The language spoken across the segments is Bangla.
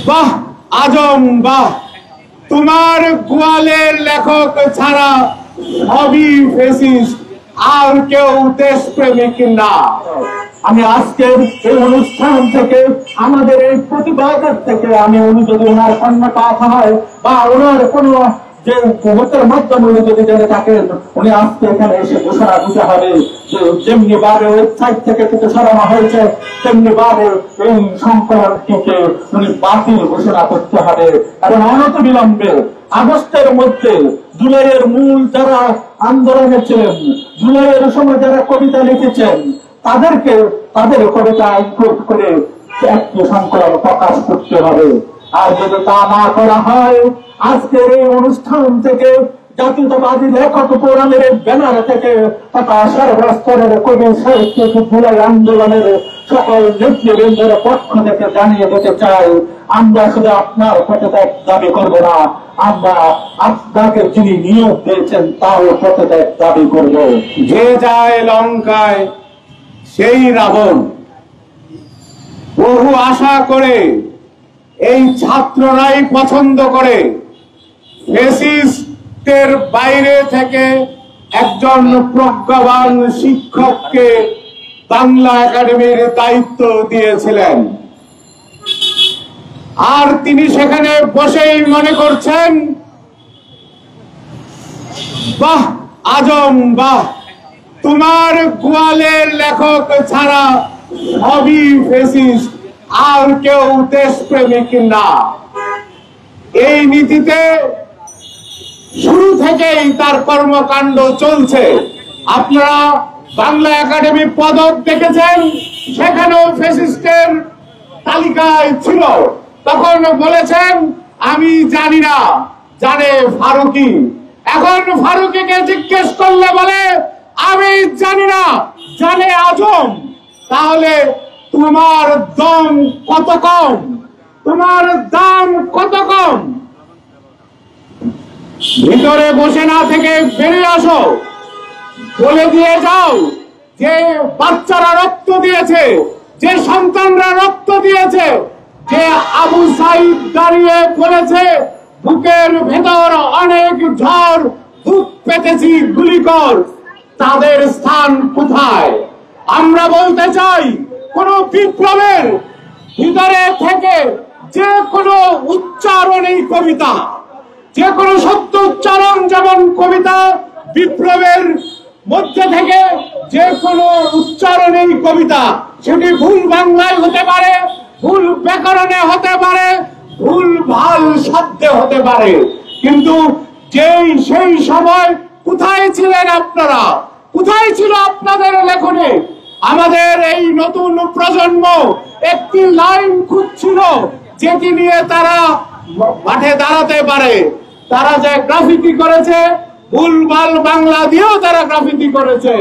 বাহ আজম বাহ, তোমার গোয়ালের লেখক ছাড়া সবই ফেসিস্ট, আর কেউ দেশপ্রেমিক না। আমি আজকের এই অনুষ্ঠান থেকে, আমাদের এই প্রতিবাদের থেকে, আমি উনি যদি ওনার কন্যাটা হয় বা ওনার কোন যে ভোটের মাধ্যমে উনি যদি জেনে থাকেন, উনি আজকে এখানে এসে ঘোষণা দিতে হবে যে যেমনি ভাবে ওয়েবসাইট থেকে কিছু সরানো হয়েছে, তেমনি ভাবে এই সংকলনটিকে উনি বাতিল ঘোষণা করতে হবে। এবং অনত বিলম্বে আগস্টের মধ্যে জুলাইয়ের মূল যারা আন্দোলনে ছিলেন, জুলাইয়ের সময় যারা কবিতা লিখেছেন, তাদেরকে তাদের কবিতা ইনক্লুড করে একটি সংকলন প্রকাশ করতে হবে। আর যদি তা না করা হয়, আজকের এই অনুষ্ঠান থেকে জাতীয়তাবাদী লেখক ফোরামের ব্যানার থেকে তথা সর্বস্তরের কবি সাহিত্যিক জুলাই আন্দোলনের সকল নেতৃবৃন্দের পক্ষ থেকে জানিয়ে দিতে চাই, আমরা শুধু আপনার পদত্যাগ দাবি করবো না, আমরা আপনাকে যিনি নিয়োগ দিয়েছেন তাও পদত্যাগ দাবি করব। যে যায় লঙ্কায় সেই রাবণ। বহু আশা করে এই ছাত্ররাই পছন্দ করে ফেসিস্টের বাইরে থেকে একজন প্রজ্ঞাবান শিক্ষককে বাংলা একাডেমির দায়িত্ব দিয়েছিলেন। আর তিনি সেখানে বসেই মনে করছেন, বাহ আজম বাহ, তোমার গোয়ালের লেখক ছাড়া সবই ফেসিস্ট, আর কেউ দেশপ্রেমিক না। এই নীতিতে শুরু থেকেই তার কর্মকাণ্ড চলছে। আপনারা বাংলা একাডেমি পদক দেখেছেন, সেখানেও ফেসিস্টের তালিকায় ছিল। তখন বলেছেন আমি জানি না, জানে ফারুকি। এখন ফারুকিকে জিজ্ঞেস করলে বলে আমি জানি না, জানে আজম। তাহলে তোমার দম কত কম, তোমার দাম কত কম। ভিতরে বসে না থেকে বেরিয়ে আসো, বলে দিয়ে যাও যে বাচ্চারা রক্ত দিয়েছে, যে সন্তানরা রক্ত দিয়েছে, যে আবু সাইদ দাঁড়িয়ে বলেছে বুকের ভেতর অনেক ঝড়, বুক পেতেছি গুলি কর, তাদের স্থান কোথায়? আমরা বলতে চাই, কোন বিপ্লবের ভিতরে থেকে যে কোনো উচ্চারণ এই কবিতা, যে কোনো শব্দ উচ্চারণ যেমন কবিতা, বিপ্লবের মধ্যে থেকে যে কোনো উচ্চারণ এই কবিতা, সেটি ভুল বাংলায় হতে পারে, ভুল ব্যাকরণে হতে পারে, ভুল ভাল শব্দে হতে পারে। কিন্তু সেই সময় কোথায় ছিলেন আপনারা? কোথায় ছিল আপনাদের লেখনে? আমাদের এই নতুন প্রজন্ম একটি লাইন খুঁজছিল যেটি নিয়ে তারা মাঠে দাঁড়াতে পারে। তারা যে গ্রাফিতি করেছে, ভুলভাল বাংলা দিয়েও তারা গ্রাফিতি করেছে,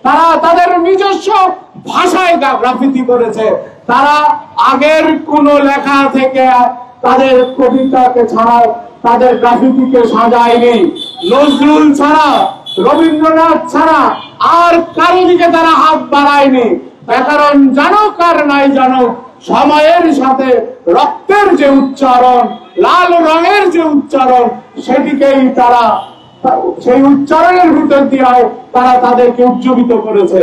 তারা তাদের নিজস্ব ভাষায় গ্রাফিতি করেছে। তারা আগের কোন লেখা থেকে তাদের কবিতাকে ছাড়া, তাদের গ্রাফিতিকে সাজায়নি। নজরুল ছাড়া, রবীন্দ্রনাথ ছাড়া আর কারো দিকে তারা হাত বাড়ায়নি। ব্যাকরণ জানুক আর নাই জানুক, সময়ের সাথে রক্তের যে উচ্চারণ, লাল রঙের যে উচ্চারণ, সেটিকেই তারা, সেই উচ্চারণের ভিতর দিয়ে তারা তাদেরকে উজ্জীবিত করেছে।